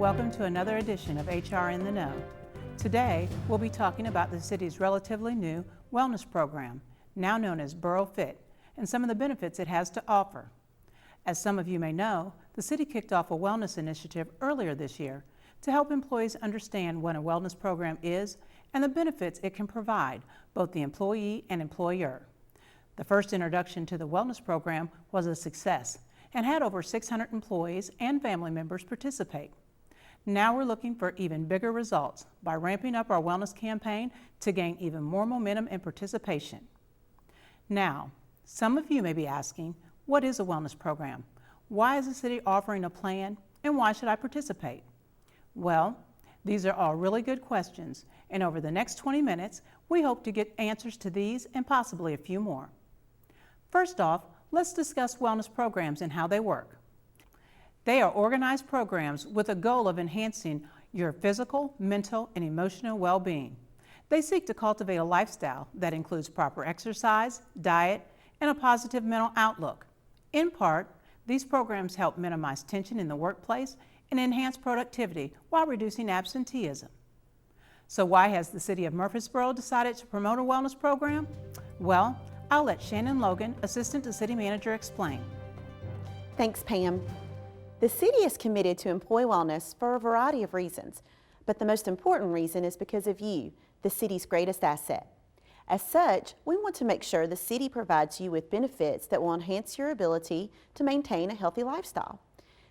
welcome to another edition of HR in the Know. Today, we'll be talking about the city's relatively new wellness program, now known as BoroFit, and some of the benefits it has to offer. As some of you may know, the city kicked off a wellness initiative earlier this year to help employees understand what a wellness program is and the benefits it can provide, both the employee and employer. The first introduction to the wellness program was a success and had over 600 employees and family members participate. Now we're looking for even bigger results by ramping up our wellness campaign to gain even more momentum and participation. Now, some of you may be asking, what is a wellness program? Why is the city offering a plan, and why should I participate? Well, these are all really good questions, and over the next 20 minutes, we hope to get answers to these and possibly a few more. First off, let's discuss wellness programs and how they work. They are organized programs with a goal of enhancing your physical, mental, and emotional well-being. They seek to cultivate a lifestyle that includes proper exercise, diet, and a positive mental outlook. In part, these programs help minimize tension in the workplace and enhance productivity while reducing absenteeism. So why has the City of Murfreesboro decided to promote a wellness program? Well, I'll let Shannon Logan, Assistant to City Manager, explain. Thanks, Pam. The city is committed to employee wellness for a variety of reasons, but the most important reason is because of you, the city's greatest asset. As such, we want to make sure the city provides you with benefits that will enhance your ability to maintain a healthy lifestyle.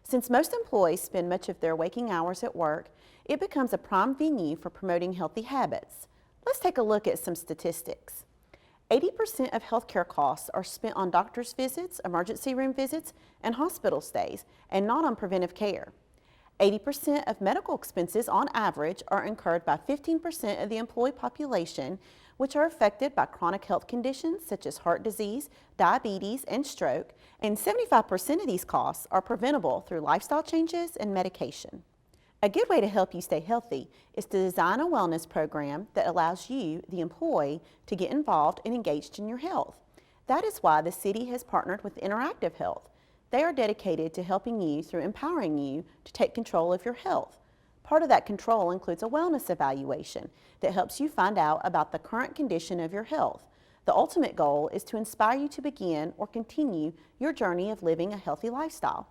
Since most employees spend much of their waking hours at work, it becomes a prime venue for promoting healthy habits. Let's take a look at some statistics. 80% of healthcare costs are spent on doctor's visits, emergency room visits, and hospital stays, and not on preventive care. 80% of medical expenses on average are incurred by 15% of the employee population, which are affected by chronic health conditions such as heart disease, diabetes, and stroke, and 75% of these costs are preventable through lifestyle changes and medication. A good way to help you stay healthy is to design a wellness program that allows you, the employee, to get involved and engaged in your health. That is why the city has partnered with Interactive Health. They are dedicated to helping you through empowering you to take control of your health. Part of that control includes a wellness evaluation that helps you find out about the current condition of your health. The ultimate goal is to inspire you to begin or continue your journey of living a healthy lifestyle.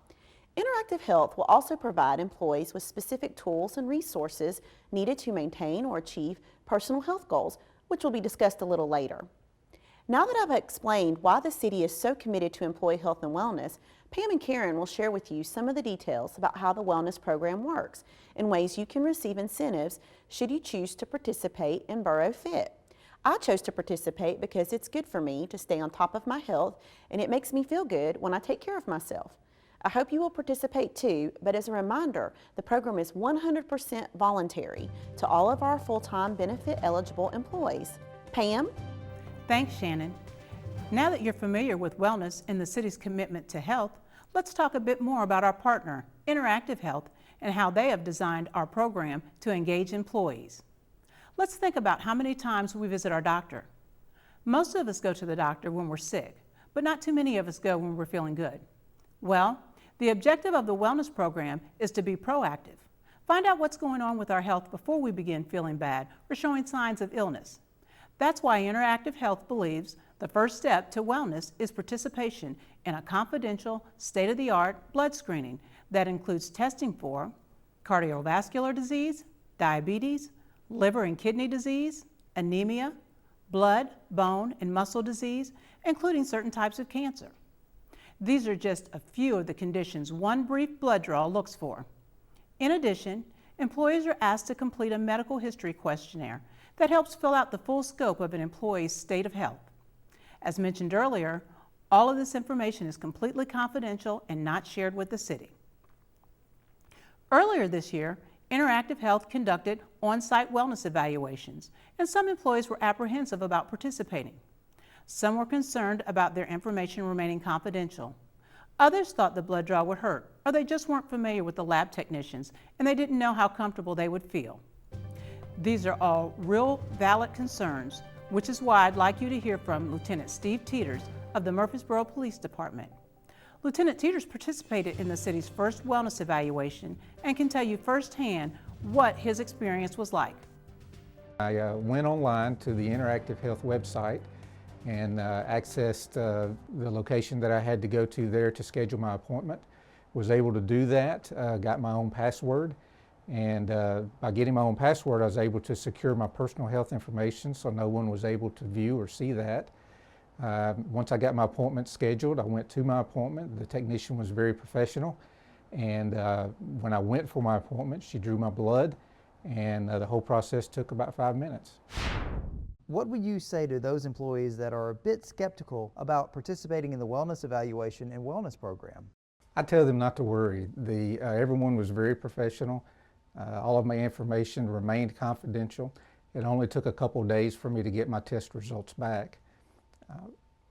Interactive Health will also provide employees with specific tools and resources needed to maintain or achieve personal health goals, which will be discussed a little later. Now that I've explained why the city is so committed to employee health and wellness, Pam and Karen will share with you some of the details about how the wellness program works and ways you can receive incentives should you choose to participate in BoroFit. I chose to participate because it's good for me to stay on top of my health, and it makes me feel good when I take care of myself. I hope you will participate too, but as a reminder, the program is 100% voluntary to all of our full-time benefit-eligible employees. Pam? Thanks, Shannon. Now that you're familiar with wellness and the city's commitment to health, let's talk a bit more about our partner, Interactive Health, and how they have designed our program to engage employees. Let's think about how many times we visit our doctor. Most of us go to the doctor when we're sick, but not too many of us go when we're feeling good. Well, the objective of the wellness program is to be proactive. Find out what's going on with our health before we begin feeling bad or showing signs of illness. That's why Interactive Health believes the first step to wellness is participation in a confidential, state-of-the-art blood screening that includes testing for cardiovascular disease, diabetes, liver and kidney disease, anemia, blood, bone, and muscle disease, including certain types of cancer. These are just a few of the conditions one brief blood draw looks for. In addition, employees are asked to complete a medical history questionnaire that helps fill out the full scope of an employee's state of health. As mentioned earlier, all of this information is completely confidential and not shared with the city. Earlier this year, Interactive Health conducted on-site wellness evaluations, and some employees were apprehensive about participating. Some were concerned about their information remaining confidential. Others thought the blood draw would hurt, or they just weren't familiar with the lab technicians and they didn't know how comfortable they would feel. These are all real valid concerns, which is why I'd like you to hear from Lieutenant Steve Teeters of the Murfreesboro Police Department. Lieutenant Teeters participated in the city's first wellness evaluation and can tell you firsthand what his experience was like. I went online to the Interactive Health website and accessed the location that I had to go to there to schedule my appointment. Was able to do that, got my own password, and by getting my own password I was able to secure my personal health information so no one was able to view or see that. Once I got my appointment scheduled, I went to my appointment. The technician was very professional, and when I went for my appointment she drew my blood, and the whole process took about 5 minutes. What would you say to those employees that are a bit skeptical about participating in the wellness evaluation and wellness program? I tell them not to worry. Everyone was very professional. All of my information remained confidential. It only took a couple days for me to get my test results back.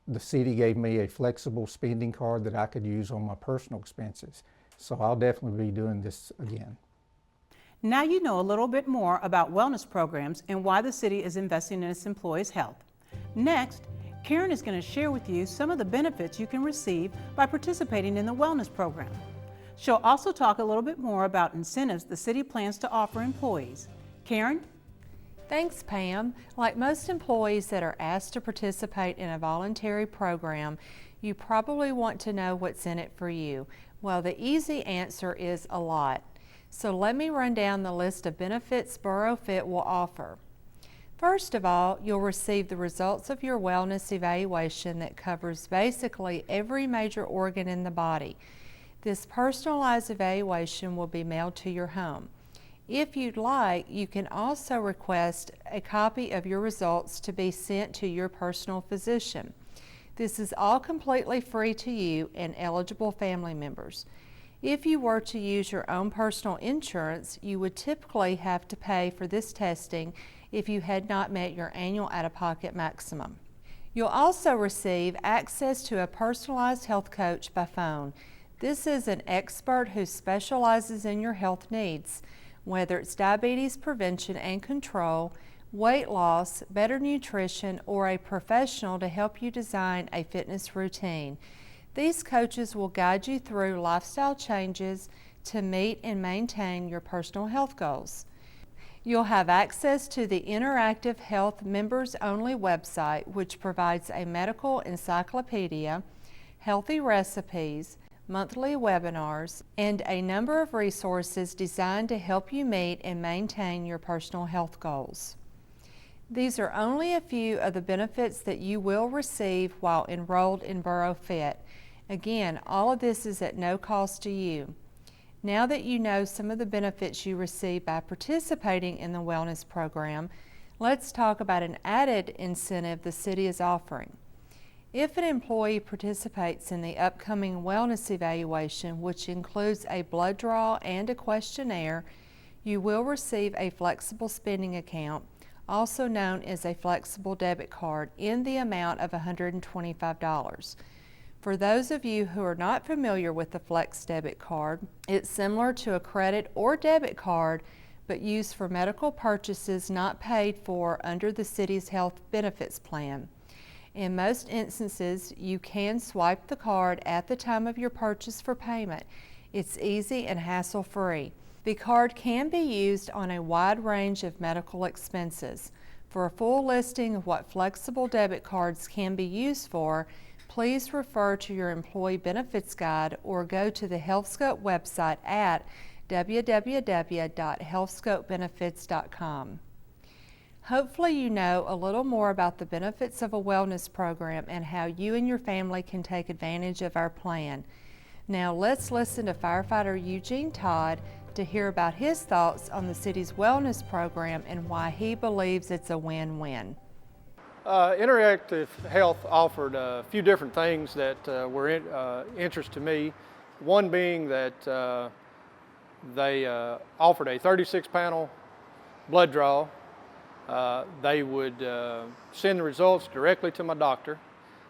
The city gave me a flexible spending card that I could use on my personal expenses. So I'll definitely be doing this again. Now you know a little bit more about wellness programs and why the city is investing in its employees' health. Next, Karen is going to share with you some of the benefits you can receive by participating in the wellness program. She'll also talk a little bit more about incentives the city plans to offer employees. Karen? Thanks, Pam. Like most employees that are asked to participate in a voluntary program, you probably want to know what's in it for you. Well, the easy answer is a lot. So let me run down the list of benefits BoroFit will offer. First of all, you'll receive the results of your wellness evaluation that covers basically every major organ in the body. This personalized evaluation will be mailed to your home. If you'd like, you can also request a copy of your results to be sent to your personal physician. This is all completely free to you and eligible family members. If you were to use your own personal insurance, you would typically have to pay for this testing if you had not met your annual out-of-pocket maximum. You'll also receive access to a personalized health coach by phone. This is an expert who specializes in your health needs, whether it's diabetes prevention and control, weight loss, better nutrition, or a professional to help you design a fitness routine. These coaches will guide you through lifestyle changes to meet and maintain your personal health goals. You'll have access to the Interactive Health members-only website, which provides a medical encyclopedia, healthy recipes, monthly webinars, and a number of resources designed to help you meet and maintain your personal health goals. These are only a few of the benefits that you will receive while enrolled in BoroFit. Again, all of this is at no cost to you. Now that you know some of the benefits you receive by participating in the wellness program, let's talk about an added incentive the city is offering. If an employee participates in the upcoming wellness evaluation, which includes a blood draw and a questionnaire, you will receive a flexible spending account, also known as a flexible debit card, in the amount of $125. For those of you who are not familiar with the Flex debit card, it's similar to a credit or debit card, but used for medical purchases not paid for under the city's health benefits plan. In most instances, you can swipe the card at the time of your purchase for payment. It's easy and hassle-free. The card can be used on a wide range of medical expenses. For a full listing of what flexible debit cards can be used for, please refer to your employee benefits guide or go to the HealthScope website at www.healthscopebenefits.com. Hopefully you know a little more about the benefits of a wellness program and how you and your family can take advantage of our plan. Now let's listen to firefighter Eugene Todd to hear about his thoughts on the city's wellness program and why he believes it's a win-win. Interactive Health offered a few different things that were interest to me. One being that they offered a 36-panel blood draw. They would send the results directly to my doctor,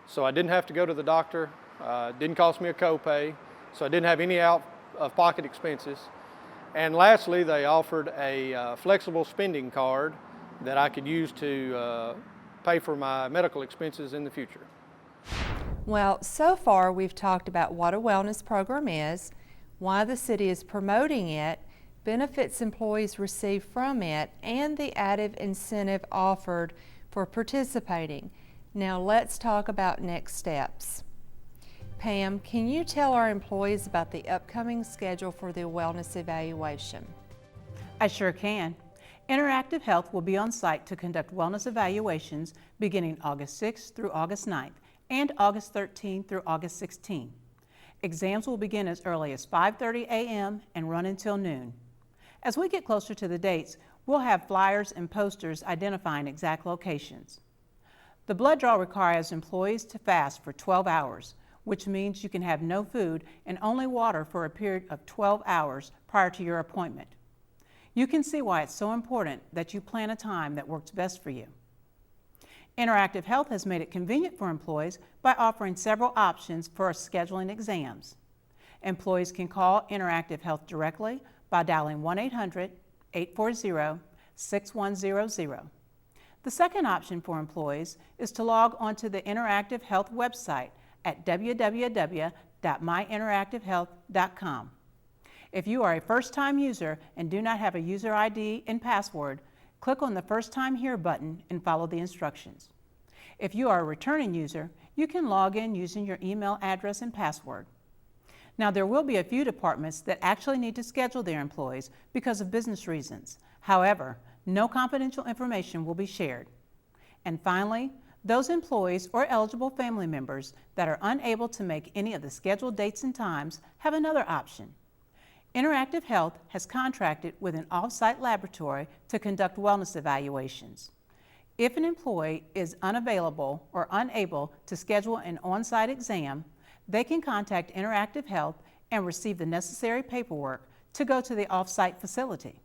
so I didn't have to go to the doctor. It didn't cost me a copay, so I didn't have any out-of-pocket expenses. And lastly, they offered a flexible spending card that I could use to pay for my medical expenses in the future. Well, so far we've talked about what a wellness program is, why the city is promoting it, benefits employees receive from it, and the added incentive offered for participating. Now let's talk about next steps. Pam, can you tell our employees about the upcoming schedule for the wellness evaluation? I sure can. Interactive Health will be on site to conduct wellness evaluations beginning August 6th through August 9th and August 13th through August 16th. Exams will begin as early as 5:30 a.m. and run until noon. As we get closer to the dates, we'll have flyers and posters identifying exact locations. The blood draw requires employees to fast for 12 hours, which means you can have no food and only water for a period of 12 hours prior to your appointment. You can see why it's so important that you plan a time that works best for you. Interactive Health has made it convenient for employees by offering several options for scheduling exams. Employees can call Interactive Health directly by dialing 1-800-840-6100. The second option for employees is to log onto the Interactive Health website at www.myinteractivehealth.com. If you are a first-time user and do not have a user ID and password, click on the First Time Here button and follow the instructions. If you are a returning user, you can log in using your email address and password. Now, there will be a few departments that actually need to schedule their employees because of business reasons. However, no confidential information will be shared. And finally, those employees or eligible family members that are unable to make any of the scheduled dates and times have another option. Interactive Health has contracted with an off-site laboratory to conduct wellness evaluations. If an employee is unavailable or unable to schedule an on-site exam, they can contact Interactive Health and receive the necessary paperwork to go to the off-site facility.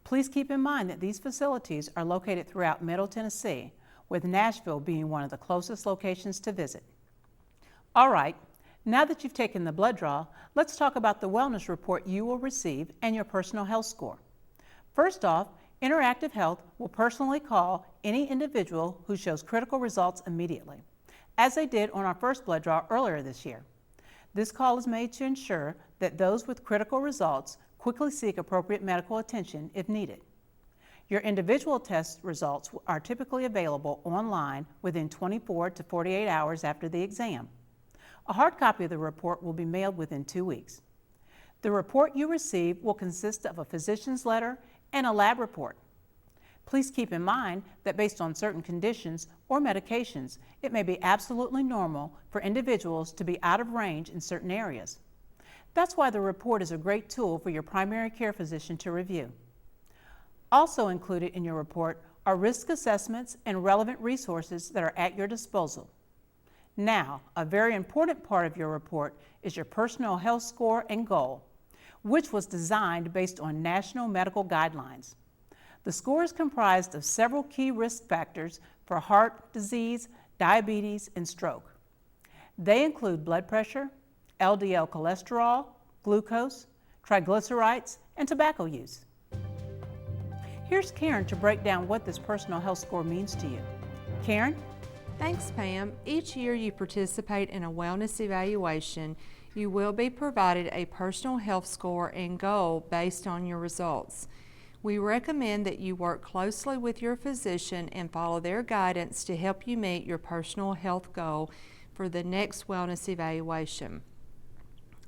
Please keep in mind that these facilities are located throughout Middle Tennessee, with Nashville being one of the closest locations to visit. All right, now that you've taken the blood draw, let's talk about the wellness report you will receive and your personal health score. First off, Interactive Health will personally call any individual who shows critical results immediately, as they did on our first blood draw earlier this year. This call is made to ensure that those with critical results quickly seek appropriate medical attention if needed. Your individual test results are typically available online within 24 to 48 hours after the exam. A hard copy of the report will be mailed within 2 weeks. The report you receive will consist of a physician's letter and a lab report. Please keep in mind that based on certain conditions or medications, it may be absolutely normal for individuals to be out of range in certain areas. That's why the report is a great tool for your primary care physician to review. Also included in your report are risk assessments and relevant resources that are at your disposal. Now, a very important part of your report is your personal health score and goal, which was designed based on national medical guidelines. The score is comprised of several key risk factors for heart disease, diabetes, and stroke. They include blood pressure, LDL cholesterol, glucose, triglycerides, and tobacco use. Here's Karen to break down what this personal health score means to you. Karen? Thanks, Pam. Each year you participate in a wellness evaluation, you will be provided a personal health score and goal based on your results. We recommend that you work closely with your physician and follow their guidance to help you meet your personal health goal for the next wellness evaluation.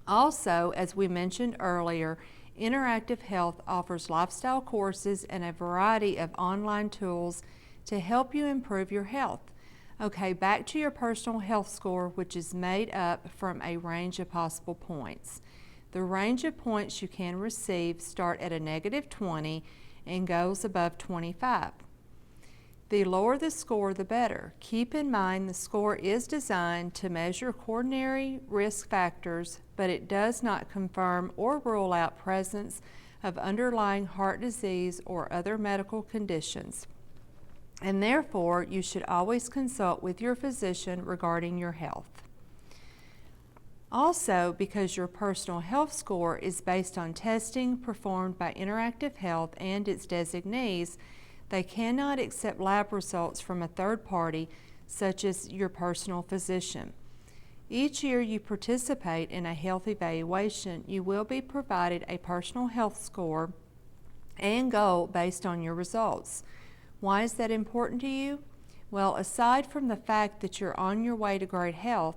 Also, as we mentioned earlier, Interactive Health offers lifestyle courses and a variety of online tools to help you improve your health. Okay, back to your personal health score, which is made up from a range of possible points. The range of points you can receive start at a -20 and goes above 25. The lower the score, the better. Keep in mind the score is designed to measure coronary risk factors, but it does not confirm or rule out presence of underlying heart disease or other medical conditions. And therefore, you should always consult with your physician regarding your health. Also, because your personal health score is based on testing performed by Interactive Health and its designees, they cannot accept lab results from a third party, such as your personal physician. Each year you participate in a health evaluation, you will be provided a personal health score and goal based on your results. Why is that important to you? Well, aside from the fact that you're on your way to great health,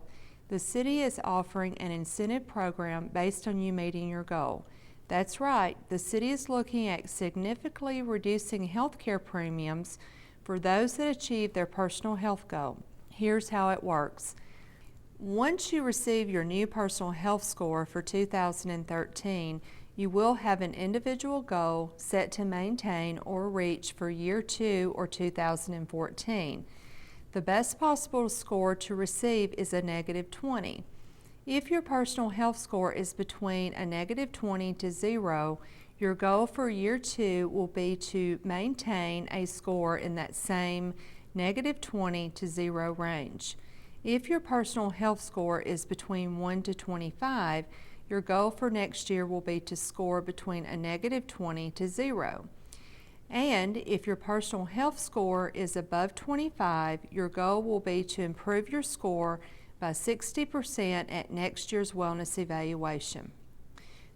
the city is offering an incentive program based on you meeting your goal. That's right, the city is looking at significantly reducing health care premiums for those that achieve their personal health goal. Here's how it works. Once you receive your new personal health score for 2013, you will have an individual goal set to maintain or reach for year 2 or 2014. The best possible score to receive is a -20. If your personal health score is between a -20 to 0, your goal for year 2 will be to maintain a score in that same -20 to 0 range. If your personal health score is between 1 to 25, your goal for next year will be to score between a -20 to 0. And if your personal health score is above 25, your goal will be to improve your score by 60% at next year's wellness evaluation.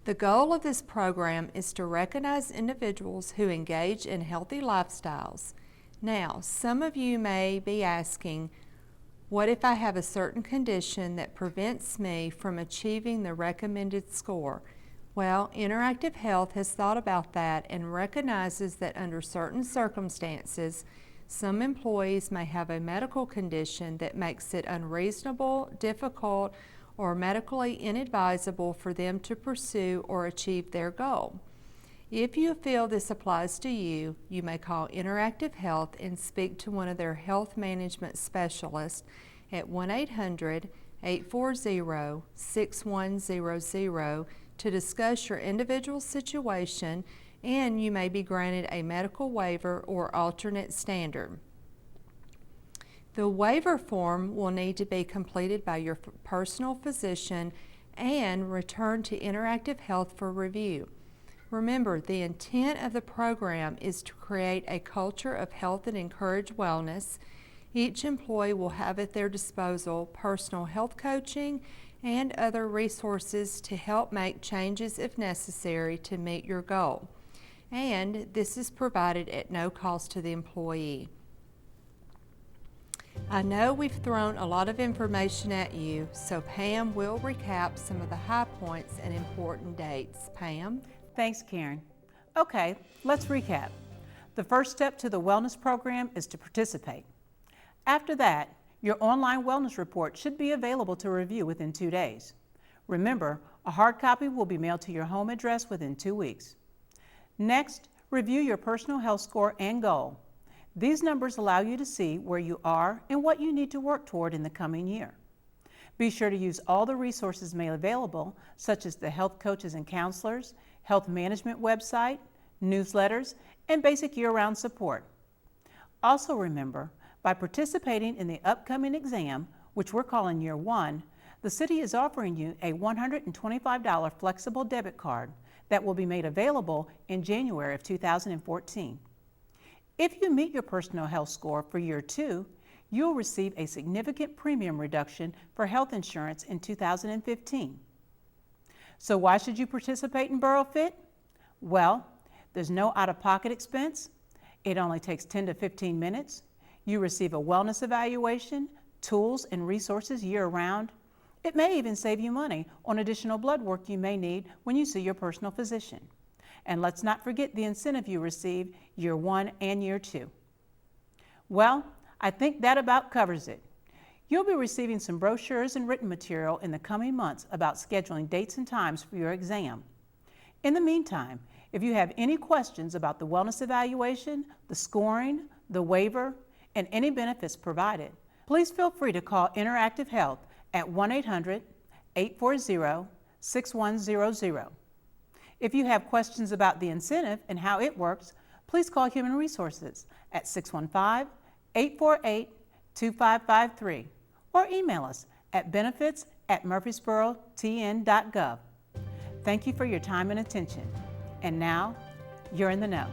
The goal of this program is to recognize individuals who engage in healthy lifestyles. Now, some of you may be asking, what if I have a certain condition that prevents me from achieving the recommended score? Well, Interactive Health has thought about that and recognizes that under certain circumstances, some employees may have a medical condition that makes it unreasonable, difficult, or medically inadvisable for them to pursue or achieve their goal. If you feel this applies to you, you may call Interactive Health and speak to one of their health management specialists at 1-800-840-6100 to discuss your individual situation, and you may be granted a medical waiver or alternate standard. The waiver form will need to be completed by your personal physician and returned to Interactive Health for review. Remember, the intent of the program is to create a culture of health and encourage wellness. Each employee will have at their disposal personal health coaching and other resources to help make changes if necessary to meet your goal. And this is provided at no cost to the employee. I know we've thrown a lot of information at you, so Pam will recap some of the high points and important dates. Pam? Thanks, Karen. Okay, let's recap. The first step to the wellness program is to participate. After that, your online wellness report should be available to review within 2 days. Remember, a hard copy will be mailed to your home address within 2 weeks. Next, review your personal health score and goal. These numbers allow you to see where you are and what you need to work toward in the coming year. Be sure to use all the resources made available, such as the health coaches and counselors, health management website, newsletters, and basic year-round support. Also remember, by participating in the upcoming exam, which we're calling Year 1, the city is offering you a $125 flexible debit card that will be made available in January of 2014. If you meet your personal health score for Year 2, you'll receive a significant premium reduction for health insurance in 2015. So why should you participate in BoroFit? Well, there's no out-of-pocket expense. It only takes 10 to 15 minutes. You receive a wellness evaluation, tools and resources year-round. It may even save you money on additional blood work you may need when you see your personal physician. And let's not forget the incentive you receive Year 1 and Year 2. Well, I think that about covers it. You'll be receiving some brochures and written material in the coming months about scheduling dates and times for your exam. In the meantime, if you have any questions about the wellness evaluation, the scoring, the waiver, and any benefits provided, please feel free to call Interactive Health at 1-800-840-6100. If you have questions about the incentive and how it works, please call Human Resources at 615-848-2553 or email us at benefits@murfreesborotn.gov. Thank you for your time and attention. And now, you're in the know.